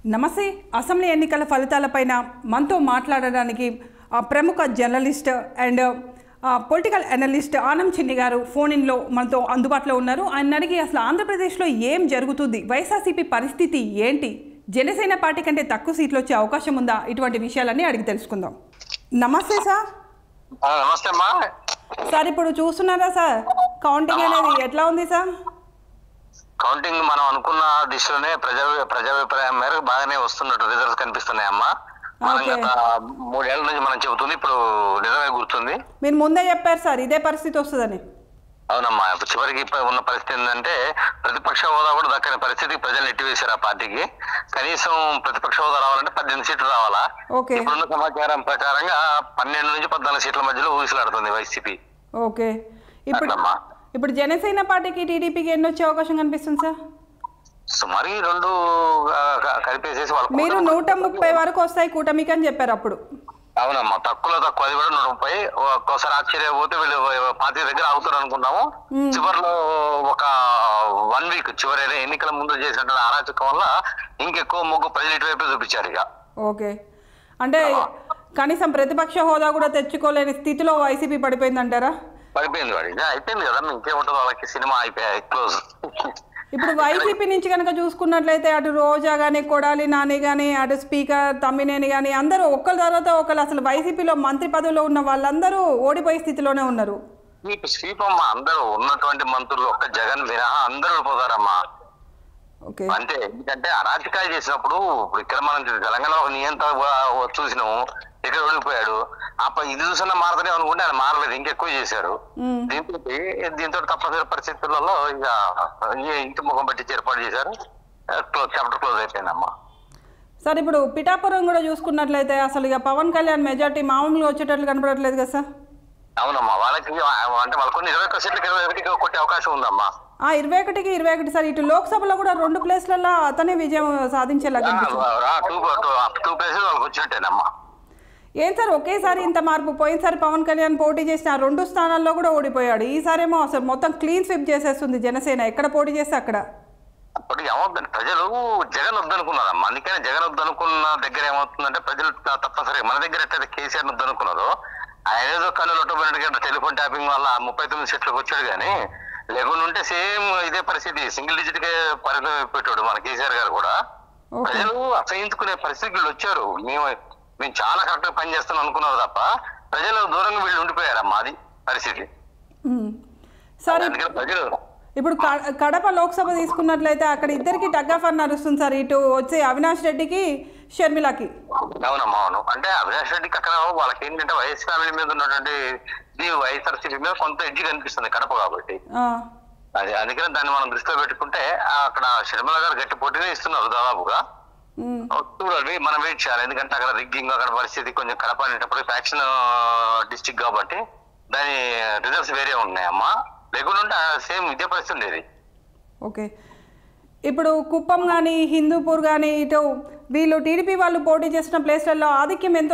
నమస్తే. అసెంబ్లీ ఎన్నికల ఫలితాలపైన మనతో మాట్లాడడానికి ప్రముఖ journalist and political analyst Anam Chinni గారు ఫోన్ ఇన్లో మనతో అందుబాటులో ఉన్నారు. ఆయన అడిగి అసలు ఆంధ్రప్రదేశ్లో ఏం జరుగుతుంది, వైఎస్ఆర్సీపీ పరిస్థితి ఏంటి, జనసేన పార్టీ కంటే తక్కువ సీట్లు వచ్చే అవకాశం ఉందా, ఇటువంటి విషయాలన్నీ అడిగి తెలుసుకుందాం. నమస్తే సార్. నమస్తే అమ్మా. సార్ ఇప్పుడు చూస్తున్నారా సార్ కౌంటింగ్ అనేది ఎట్లా ఉంది సార్? కౌంటింగ్ మనం అనుకున్న దిశలోనే ప్రజాభిప్రాయం మేరకు బాగానే వస్తున్నట్టు రిజల్ట్స్ కనిపిస్తున్నాయి అమ్మా. మనం గత 3 ఏళ్ల నుంచి మనం చెబుతుంది ఇప్పుడు నిజమే గుర్తుంది. మీరు ముందే చెప్పారు సార్ ఇదే పరిస్థితి వస్తుందని. అవునమ్మా. చివరికి ఉన్న పరిస్థితి ఏంటంటే ప్రతిపక్ష హోదా కూడా దక్కని పరిస్థితికి ప్రజలు నెట్టివేశారు ఆ పార్టీకి. కనీసం ప్రతిపక్ష హోదా రావాలంటే 18 సీట్లు రావాలా. ఇప్పుడున్న సమాచారం ప్రకారంగా 12 నుంచి 14 సీట్ల మధ్యలో ఊగిసలాడుతుంది వైసీపీ. ఓకే. ఇప్పుడు జనసేన పార్టీకి టీడీపీకి ఎన్ని వచ్చే అవకాశం కనిపిస్తుంది సార్? సుమారు 2 కలిపేసేసి మీరు 130 వరకు వస్తాయి కూటమికి అని చెప్పారు అప్పుడు. అవునమ్మా. తక్కువ అది కూడా 130. ఒక్కోసారి ఆశ్చర్యపోతే వీళ్ళు పార్టీ దగ్గర అవుతారు అనుకున్నాము. చివరిలో ఒక 1 వీక్ చివరి ఎన్నికల ముందు చేసినటువంటి అరాచకం వల్ల ఇంకెక్కువ మొగ్గు ప్రజలు ఇటువైపు చూపించారు. ఇక ఓకే, అంటే కనీసం ప్రతిపక్ష హోదా కూడా తెచ్చుకోలేని స్థితిలో వైసీపీ పడిపోయిందంటారా? పడిపోయింది. వాడి అయిపోయింది కదా, ఇంకేముంటుంది వాళ్ళకి, సినిమా అయిపోయాయి, క్లోజ్. ఇప్పుడు వైసీపీ నుంచి కనుక చూసుకున్నట్లయితే అటు రోజా కానీ, కొడాలి నాని కానీ, అటు స్పీకర్ తమ్మినేని కానీ అందరూ ఒకరి తర్వాత ఒకరు, అసలు వైసీపీలో మంత్రి పదవిలో ఉన్న వాళ్ళందరూ ఓడిపోయే స్థితిలోనే ఉన్నారు. శ్రీపమ్మ అందరూ ఉన్నటువంటి మంత్రులు ఒక్క జగన్ మినహా అందరూ ఓడిపోతారమ్మా. అంటే ఎందుకంటే అరాచకాలు చేసినప్పుడు ఇక్కడ మనం తెలంగాణ ఒక నియంత చూసినాము, ఇక్కడ ఓడిపోయాడు. ఇది చూసిన మారతనే అనుకుంటే ఆయన మారలేదు, ఇంకెక్కువ చేశారు. దీంతో తప్పనిసరి పరిస్థితులలో ఇక ఇంటి ముఖం పట్టి ఏర్పాటు చేశారు. చాప్టర్ క్లోజ్ అయిపోయిందమ్మా. సార్ ఇప్పుడు పిఠాపురం కూడా చూసుకున్నట్లయితే అసలు ఇక పవన్ కళ్యాణ్ మెజార్టీ మామూలుగా వచ్చేటట్లు కనపడట్లేదు కదా సార్? అవునమ్మా. వాళ్ళకి అంటే వాళ్ళకు 21 సీట్లకి 21 కొట్టే అవకాశం ఉందమ్మా. 21కి 21 సార్. ఇటు లోక్సభలో కూడా 2 ప్లేస్లలో అతనే విజయం సాధించేలాగా 2 ప్లేసులు వాళ్ళకి వచ్చినట్టేనమ్మా. ఏం సార్ ఒకేసారి ఇంత మార్పు? పోయినసారి పవన్ కళ్యాణ్ పోటీ చేసిన 2 స్థానాల్లో కూడా ఓడిపోయాడు. ఈసారేమో అసలు మొత్తం క్లీన్ స్వీప్ చేసేస్తుంది జనసేన, ఎక్కడ పోటీ చేస్తే అక్కడ. అప్పుడు ఏమవుతుంది, ప్రజలు జగన్ వద్దనుకున్నారమ్మా. అందుకని జగన్ వద్దనుకున్న దగ్గర ఏమవుతుందంటే ప్రజలు తప్పనిసరి మన దగ్గర ఎట్లయితే కేసీఆర్ వద్దనుకున్నారో ఆయన ఏదో కళ్ళు ఒట్టబెట్టి టెలిఫోన్ ట్యాపింగ్ వల్ల 39 సీట్లకు వచ్చాడు. కానీ లేకుండా ఉంటే సేమ్ ఇదే పరిస్థితి, సింగిల్ డిజిట్ కే పరిమితం పెట్టాడు మన కేసీఆర్ గారు కూడా. ప్రజలు అసహించుకునే పరిస్థితులు వచ్చారు. మేము చాలా కరెక్ట్ గా పనిచేస్తాం అనుకున్నారు తప్ప ప్రజలు దూరంగా వీళ్ళు ఉండిపోయారమ్మా. అది పరిస్థితి. ప్రజలు ఇప్పుడు కడప లోక్సభ తీసుకున్నట్లయితే అక్కడ ఇద్దరికి టగ్ ఆఫ్ అని నడుస్తుంది సార్, ఇటు వచ్చే అవినాష్ రెడ్డికి షర్మిలకి. అవునమ్మా. అవును. అంటే అవినాష్ రెడ్డికి అక్కడ వాళ్ళకి ఏంటంటే వైఎస్ ఫ్యామిలీ మీద ఉన్నటువంటి వైఎస్ఆర్సీపీ మీద కొంత ఎడ్జి కనిపిస్తుంది కడప కాబట్టి. అది అందుకని దాన్ని మనం దృష్టిలో పెట్టుకుంటే అక్కడ షర్మిల గారు గట్టి పోటీనే ఇస్తున్నారు దాదాపుగా. చూడాలి, మనం వెయిట్ చేయాలి. ఎందుకంటే అక్కడ రిగ్గింగ్ అక్కడ పరిస్థితి కొంచెం కడప అనేటప్పుడు ఫ్యాక్షన్ డిస్ట్రిక్ట్ కాబట్టి దాని రిజల్ట్స్ వేరే ఉన్నాయమ్మా. లేకుండా సేమ్ ఇదే పరిస్థితి ఉండేది. ఓకే. ఇప్పుడు కుప్పం కానీ హిందూపూర్ కానీ ఇటు వీళ్ళు టీడీపీ వాళ్ళు పోటీ చేసిన ప్లేస్లలో ఆధిక్యం ఎంత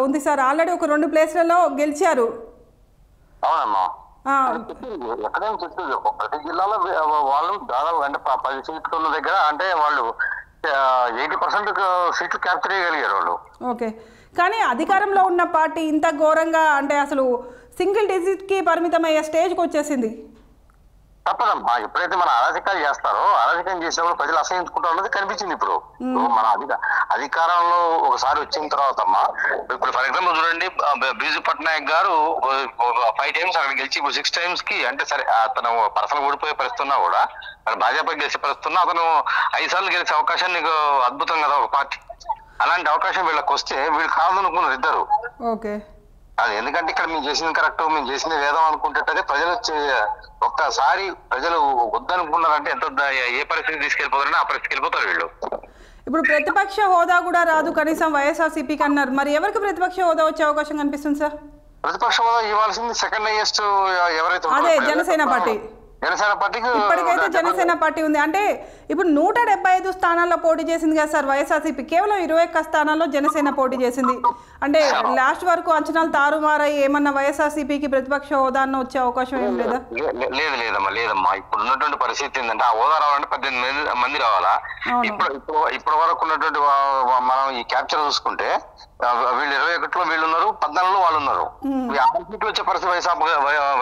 ఉంది సార్? ఆల్రెడీ ఒక 2 ప్లేస్లలో గెలిచారు. అవునమ్మా. ఎక్కడైనా చెప్తుంది ప్రతి జిల్లాలో వాళ్ళు దాదాపు అంటే 10 సీట్లు ఉన్న దగ్గర అంటే వాళ్ళు 80% సీట్లు క్యాప్చర్ చేయగలిగారు వాళ్ళు. ఓకే. కానీ అధికారంలో ఉన్న పార్టీ ఇంత ఘోరంగా అంటే అసలు సింగిల్ డిజిట్కి పరిమితం అయ్యే స్టేజ్కి వచ్చేసింది. తప్పదమ్మా. ఎప్పుడైతే మన అరాచకాలు చేస్తారో అరాచకం చేసినప్పుడు ప్రజలు అసహించుకుంటా ఉన్నది కనిపించింది. ఇప్పుడు మన అధికారంలో ఒకసారి వచ్చిన తర్వాత అమ్మా, ఇప్పుడు ఫర్ ఎగ్జాంపుల్ చూడండి, బీజు పట్నాయక్ గారు 5 times అక్కడ గెలిచి ఇప్పుడు 6 times కి అంటే సరే అతను పర్సనల్ ఓడిపోయే పరిస్థితున్నా కూడా భాజపా గెలిచే పరిస్థితున్నా అతను 5 సార్లు గెలిచే అవకాశం నీకు అద్భుతం కదా ఒక పార్టీ. అలాంటి అవకాశం వీళ్ళకి వస్తే వీళ్ళు కాదనుకున్నారు ఇద్దరు. ఓకే. అది ఎందుకంటే ఇక్కడ మేము చేసింది కరెక్ట్, మేము చేసింది వేదం అనుకుంటే ప్రజలు ఒక్కసారి ప్రజలు వద్దనుకున్నారంటే ఎంత ఏ పరిస్థితి తీసుకెళ్ళిపోతారంటే ఆ పరిస్థితికి వెళ్ళిపోతారు వీళ్ళు. ఇప్పుడు ప్రతిపక్ష హోదా కూడా రాదు కనీసం వైఎస్ఆర్సీపీకి అన్నారు. మరి ఎవరికి ప్రతిపక్ష హోదా వచ్చే అవకాశం కనిపిస్తుంది సార్? ప్రతిపక్ష హోదా ఇవ్వాల్సింది సెకండ్ హైయెస్ట్ ఎవరైతే అదే జనసేన పార్టీ. జనసేన పార్టీకి ఇప్పటికైతే జనసేన పార్టీ ఉంది. అంటే ఇప్పుడు 175 స్థానాల్లో పోటీ చేసింది కదా సార్ వైఎస్ఆర్సీపీ, కేవలం 21 స్థానాల్లో జనసేన పోటీ చేసింది. అంటే లాస్ట్ వరకు అంచనాలు తారుమారాయి. ఏమన్నా వైఎస్ఆర్సీపీకి ప్రతిపక్ష హోదాన్న వచ్చే అవకాశం ఏం లేదా? లేదమ్మా. ఇప్పుడు ఉన్నటువంటి పరిస్థితి ఏంటంటే ఆ హోదా రావాలంటే 18 మంది రావాలా. ఇప్పటి వరకు ఉన్నటువంటి మనం ఈ క్యాప్చర్ చూసుకుంటే వీళ్ళు 21లో వీళ్ళు ఉన్నారు, 14లో వాళ్ళు ఉన్నారు. 6 సీట్లు వచ్చే పరిస్థితి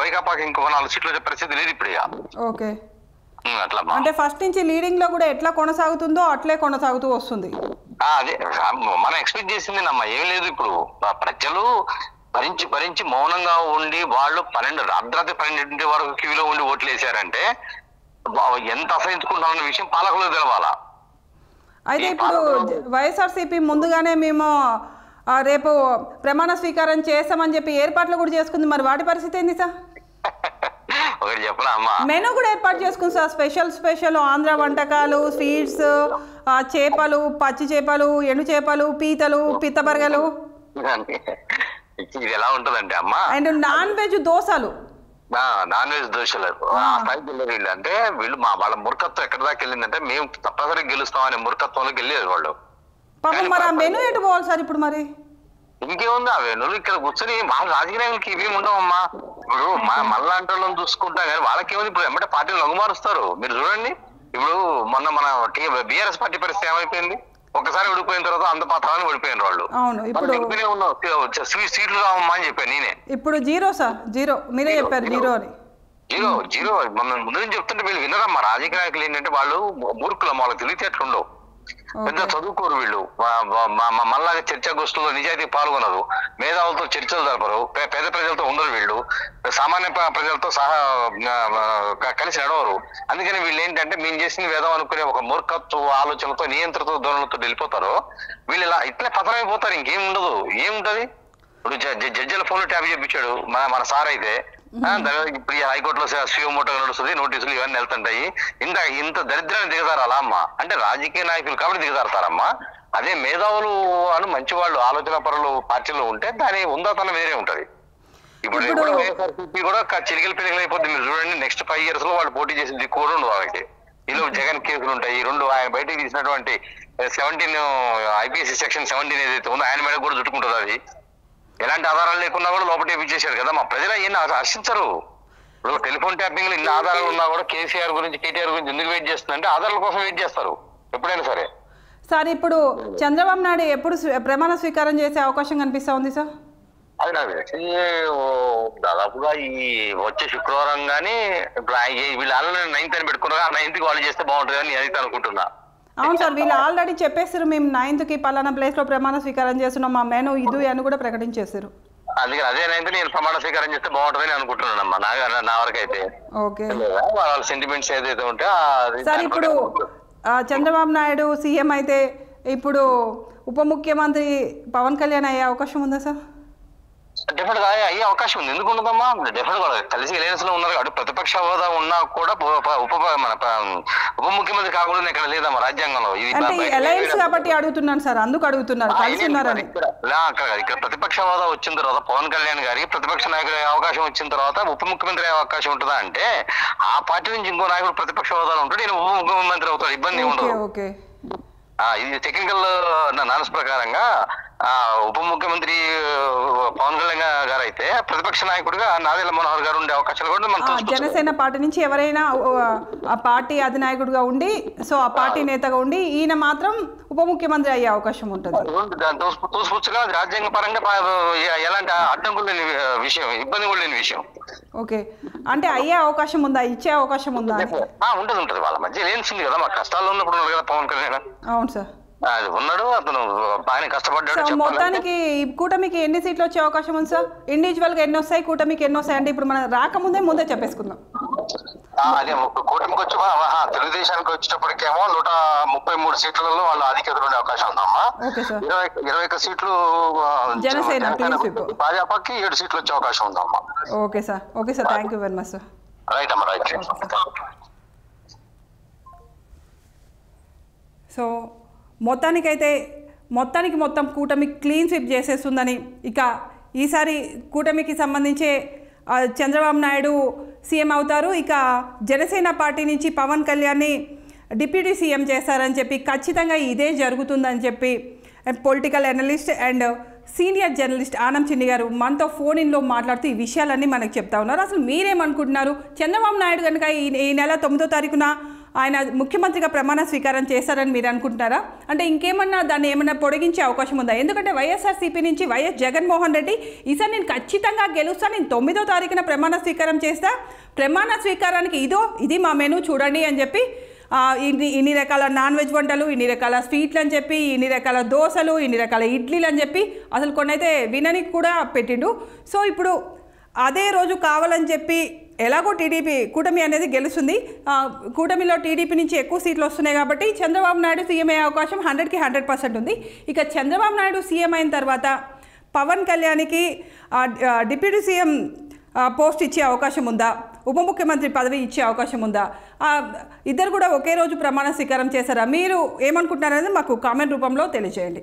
వైకాపాకి ఇంకో 4 సీట్లు వచ్చే పరిస్థితి లేదు ఇప్పుడు. ఓకే, అంటే ఫస్ట్ నుంచి లీడింగ్ లో కూడా ఎట్లా కొనసాగుతుందో అట్లే కొనసాగుతూ వస్తుంది. అదే మనం ఎక్స్పెక్ట్ చేసింది నమ్మ. ఏం లేదు, ఇప్పుడు ప్రజలు భరించి మౌనంగా ఉండి వాళ్ళు 12 అర్ధరాత్రి 12 వరకు క్యూలో ఉండి ఓట్లు వేసారంటే ఎంత అసహించుకుంటామన్న విషయం పాలకులకు తెలవాలా. అయితే ఇప్పుడు వైఎస్ఆర్సీపీ ముందుగానే మేము రేపు ప్రమాణ స్వీకారం చేస్తామని చెప్పి ఏర్పాట్లు కూడా చేసుకుంది. మరి వాటి పరిస్థితి ఏంది సార్? ఒకటి చెప్పనా అమ్మా, మెనూ కూడా ఏర్పాటు చేసుకుంది సార్. స్పెషల్ ఆంధ్ర వంటకాలు, స్వీట్స్, చేపలు, పచ్చి చేపలు, ఎండు చేపలు, పీతలు, పిత్తబర్గలు. ఇది ఎలా ఉంటదంటే అమ్మా, అండ్ నాన్ వెజ్ దోశలు. నాన్ వెజ్ దోశలు వీళ్ళు అంటే వీళ్ళు వాళ్ళ మూర్ఖత్వం ఎక్కడి దాకా వెళ్ళిందంటే మేము తప్పనిసరిగా గెలుస్తాం అనే మూర్ఖత్వంలోకి వెళ్ళేది వాళ్ళు. పాపం మరి ఆ మెనూ ఎటు పోవాలి సార్ ఇప్పుడు? మరి ఇంకేముంది, ఆ వెన్నులు ఇక్కడ కూర్చొని వాళ్ళ రాజకీయ నాయకులకి ఇవేమి ఉండవమ్మా. ఇప్పుడు మనలాంటి వాళ్ళని చూసుకుంటా కానీ వాళ్ళకేముంది, ఇప్పుడు వెంబడే పార్టీలు లొంగుమారుస్తారు. మీరు చూడండి, ఇప్పుడు మొన్న మన బీఆర్ఎస్ పార్టీ పరిస్థితి ఏమైపోయింది? ఒకసారి ఓడిపోయిన తర్వాత అంత పాత్రని ఓడిపోయిన వాళ్ళు. అవును, ఇప్పుడు సీట్లు కావమ్మా అని చెప్పాను నేనే. ఇప్పుడు జీరో సార్, జీరో. మీరే చెప్పారు జీరో అని. జీరో మన ముందు నుంచి చెప్తుంటే వీళ్ళు వినరమ్మా. రాజకీయ నాయకులు ఏంటంటే వాళ్ళు మూర్ఖులమ్మా, వాళ్ళకి తెలివితేటలు ఉండవు, పెద్ద చదువుకోరు వీళ్ళు. మళ్ళాగా చర్చాగోష్ఠుల్లో నిజాయితీ పాల్గొనరు, మేధావులతో చర్చలు జరపరు, పేద ప్రజలతో ఉండరు, వీళ్ళు సామాన్య ప్రజలతో సహా కలిసి నడవరు. అందుకని వీళ్ళు ఏంటంటే మేము చేసిన వేదం అనుకునే ఒక మూర్ఖత్వ ఆలోచనతో నియంత్రిత ధోరణితో వెళ్ళిపోతారు. వీళ్ళు ఇలా ఇట్లా పతనమైపోతారు, ఇంకేం ఉండదు. ఏముంటది? ఇప్పుడు జడ్జిల ఫోన్లో ట్యాప్ చేయించాడు మన సార్ అయితే. ఇప్పుడు హైకోర్టులో స్వీమోటోగా నడుస్తుంది, నోటీసులు ఇవన్నీ వెళ్తుంటాయి. ఇంత దరిద్రాన్ని దిగజారాలా అమ్మా? అంటే రాజకీయ నాయకులు కాబట్టి దిగజారుతారమ్మా. అదే మేధావులు అని మంచి వాళ్ళు ఆలోచన పరులు పార్టీలో ఉంటే దాని ఉందాతనం వేరే ఉంటది. ఇప్పుడు వైఎస్ఆర్సీపీ కూడా చిలికలు పిలికలు అయిపోతుంది. మీరు చూడండి, నెక్స్ట్ 5 years లో వాళ్ళు పోటీ చేసింది కూడా ఉండదు వాళ్ళకి. ఇలా జగన్ కేసులు ఉంటాయి, 2 ఆయన బయటకు తీసినటువంటి 17 IPC సెక్షన్ 17 ఏదైతే ఉందో ఆయన మీద కూడా చుట్టుకుంటుంది. అది ఎలాంటి ఆధారాలు లేకున్నా కూడా లోపల ఇచ్చేసారు కదా. మా ప్రజలు ఏం హర్షించరు. ఇప్పుడు టెలిఫోన్ ట్యాపింగ్ లో ఇన్ని ఆధారాలు ఉన్నా కూడా కేసీఆర్ గురించి కేటీఆర్ గురించి ఎందుకు వెయిట్ చేస్తుందంటే ఆధారాల కోసం వెయిట్ చేస్తారు ఎప్పుడైనా సరే. సార్ ఇప్పుడు చంద్రబాబు నాయుడు ఎప్పుడు ప్రమాణ స్వీకారం చేసే అవకాశం కనిపిస్తా ఉంది సార్? అది నాకు తెలిసి దాదాపుగా ఈ వచ్చే శుక్రవారం కానీ ఇప్పుడు వీళ్ళు ఆల్రెడీ 9th అని పెట్టుకున్నారు. ఆ 9th వాళ్ళు చేస్తే బాగుంటుంది అని నేనైతే అనుకుంటున్నా. అవును సార్, వీళ్ళు ఆల్రెడీ చెప్పేసారు, మేము 9th పలానా ప్లేస్లో ప్రమాణ స్వీకారం చేస్తున్నాం, మా మెనూ ఇది అని కూడా ప్రకటించేశారు. అందుకని అదే 9th నేను ప్రమాణ స్వీకారం చేస్తే బాగుంటుందని అనుకుంటున్నానమ్మా నా వరకు అయితే. ఓకే, వాళ్ళ సెంటిమెంట్స్ ఏదైతే ఉంటే సార్ ఇప్పుడు చంద్రబాబు నాయుడు సీఎం అయితే ఇప్పుడు ఉప ముఖ్యమంత్రి పవన్ కళ్యాణ్ అయ్యే అవకాశం ఉందా సార్? డెఫినెట్ గా అయ్యే అవకాశం ఉంది. ఎందుకు ఉండదమ్మా? డెఫినెట్ గా కలిసి ఎలయన్స్ లో ఉన్నారు కాబట్టి ప్రతిపక్ష హోదా ఉన్నా కూడా ఉప ముఖ్యమంత్రి కాకూడదు ఇక్కడ లేదమ్మా రాజ్యాంగంలో. ఇది అలయన్స్ కాబట్టి అడుగుతున్నాను సార్, అందుకు అడుగుతున్నారు కలిసి ఉన్నారని. ఇక్కడ ప్రతిపక్ష హోదా వచ్చిన తర్వాత పవన్ కళ్యాణ్ గారికి ప్రతిపక్ష నాయకుడు అవకాశం వచ్చిన తర్వాత ఉప ముఖ్యమంత్రి అయ్యే అవకాశం ఉంటుందా అంటే ఆ పార్టీ నుంచి ఇంకో నాయకుడు ప్రతిపక్ష హోదాలో ఉంటాడు, నేను ఉప ముఖ్యమంత్రి అవుతాడు, ఇబ్బంది ఉండదు. ఇది టెక్నికల్ నాన్స్ ప్రకారంగా ఉప ముఖ్యమంత్రి పవన్ కళ్యాణ్ గారు అయితే ప్రతిపక్ష నాయకుడిగా నాదెళ్ల మనోహర్ గారు ఉండే అవకాశాలు కూడా మనం జనసేన పార్టీ నుంచి ఎవరైనా ఆ పార్టీ అధినాయకుడిగా ఉండి సో ఆ పార్టీ నేతగా ఉండి ఈయన మాత్రం ఉప ముఖ్యమంత్రి అయ్యే అవకాశం ఉంటుంది. తోసిపుచ్చగా రాజ్యాంగ పరంగా ఎలాంటి అడ్డంకులు లేని విషయం, ఇబ్బంది కూడా లేని విషయం. ఓకే, అంటే అయ్యే అవకాశం ఉందా, ఇచ్చే అవకాశం ఉందా? ఉంటుంది వాళ్ళ మధ్య లేనిసింది కదా, మా కష్టాల్లో ఉన్నప్పుడు కదా పవన్ కళ్యాణ్. అవును సార్, అది ఉన్నాడు, అతను బాగా కష్టపడ్డాడు. మొత్తానికి కూటమికి ఎన్ని సీట్లు వచ్చే అవకాశం ఉంది సార్? ఇండివిజువల్ గా ఎన్ని వస్తాయి, కూటమికి ఎన్ని వస్తాయి అంటే ఇప్పుడు మనం ముందే చెప్పేసుకుందాం. అదే కూటమికి వచ్చి తెలుగుదేశానికి వచ్చేటప్పటికేమో 133 సీట్లలో వాళ్ళు ఆధిక్యతలు ఉండే అవకాశం ఉందమ్మా. 21 సీట్లు జనసేన, భాజపాకి 7 సీట్లు వచ్చే అవకాశం ఉందమ్మా. Okay sir, thank you very much sir. Right అమ్మా, రైట్. సో మొత్తం కూటమి క్లీన్ స్వీప్ చేసేస్తుందని, ఇక ఈసారి కూటమికి సంబంధించే చంద్రబాబు నాయుడు సీఎం అవుతారు, ఇక జనసేన పార్టీ నుంచి పవన్ కళ్యాణ్ని డిప్యూటీ సీఎం చేస్తారని చెప్పి, ఖచ్చితంగా ఇదే జరుగుతుందని చెప్పి political analyst and senior journalist Anam Chinni గారు మనతో ఫోన్ ఇన్లో మాట్లాడుతూ ఈ విషయాలన్నీ మనకు చెప్తా ఉన్నారు. అసలు మీరేమనుకుంటున్నారు? చంద్రబాబు నాయుడు కనుక ఈ నెల 9వ తారీఖున ఆయన ముఖ్యమంత్రిగా ప్రమాణ స్వీకారం చేశారని మీరు అనుకుంటున్నారా? అంటే ఇంకేమన్నా దాన్ని ఏమన్నా పొడిగించే అవకాశం ఉందా? ఎందుకంటే వైఎస్ఆర్సీపీ నుంచి వైఎస్ జగన్మోహన్ రెడ్డి ఈసారి నేను ఖచ్చితంగా గెలుస్తాను, నేను 9వ తారీఖున ప్రమాణ స్వీకారం చేస్తా, ప్రమాణ స్వీకారానికి ఇది మా మెనూ చూడండి అని చెప్పి ఇన్ని రకాల నాన్ వెజ్ వంటలు, ఇన్ని రకాల స్వీట్లు అని చెప్పి, ఇన్ని రకాల దోశలు, ఇన్ని రకాల ఇడ్లీలు అని చెప్పి అసలు కొన్నైతే విననికి కూడా పెట్టిండు. సో ఇప్పుడు అదే రోజు కావాలని చెప్పి ఎలాగో టీడీపీ కూటమి అనేది గెలుస్తుంది, కూటమిలో టీడీపీ నుంచి ఎక్కువ సీట్లు వస్తున్నాయి కాబట్టి చంద్రబాబు నాయుడు సీఎం అయ్యే అవకాశం 100కి 100% ఉంది. ఇక చంద్రబాబు నాయుడు సీఎం అయిన తర్వాత పవన్ కళ్యాణ్కి డిప్యూటీ సీఎం పోస్ట్ ఇచ్చే అవకాశం ఉందా, ఉప ముఖ్యమంత్రి పదవి ఇచ్చే అవకాశం ఉందా, ఇద్దరు కూడా ఒకే రోజు ప్రమాణ స్వీకారం చేశారా? మీరు ఏమనుకుంటున్నారనేది మాకు కామెంట్ రూపంలో తెలియజేయండి.